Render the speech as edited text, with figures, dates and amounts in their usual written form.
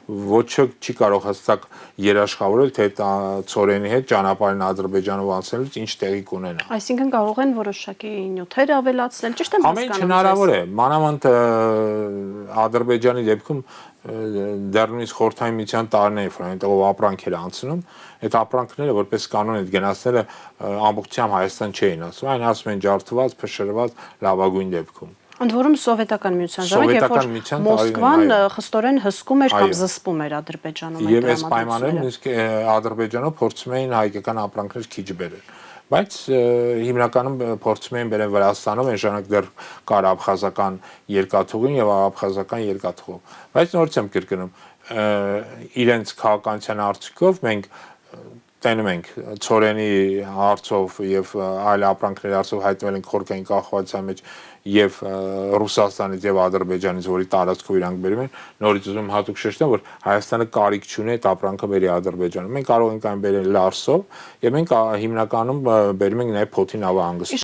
ոչը չի կարող հստակ երաշխավորել, թե ցորենի հետ ճանապարհին Ադրբեջանով անցնելուց ինչ տեղի կունենա։ Այսինքն կարող են որոշակի նյութեր ավելացնել, ճիշտ եմ հասկանում։ Ամեն հնարավոր է, մանավանդ Ադրբեջանի դեպքում դեռ նույնիսկ Խորհրդային Միության տարիներին, որ այնտեղով ապրանք էր անցնում, այդ ապրանքները որպես կանոն այդ գնացները ամբողջությամբ Հայաստան չէին ասում, այն ասում են ջարդված, փշրված, լավագույն դեպքում։ Ընդ որում սովետական միության ժամանակ, երբ որ Մոսկվան խստորեն հսկում էր կամ զսպում էր Ադրբեջանում այդ եւ այս պայմաններում նույնիսկ Ադրբեջանով փորձում էին հայկական ապրանքներ քիչ բերել։ Բայց հիմնականում փորձում էին բերել Վրաստանով, այն ժամանակ դեռ կար աբխազական երկաթուղին եւ աբխազական երկաթուղ։ Բայց նորից եմ կրկնում, իրենց քաղաքականության արդյունքով մենք տենում ենք ցորենի հարցով եւ այլ ապրանքների հարցով հայտնվել ենք խորքային կախվածության մեջ եւ Ռուսաստանից եւ Ադրբեջանից, որի տարածքով իրանք բերում են, նորից ուզում հատուկ շեշտեմ, որ Հայաստանը կարիք չունի այդ ապրանքը բերի Ադրբեջանում։ Մենք կարող ենք այն բերել Լարսով եւ մենք հիմնականում բերում ենք նաեւ Փոթին ավահանգստով։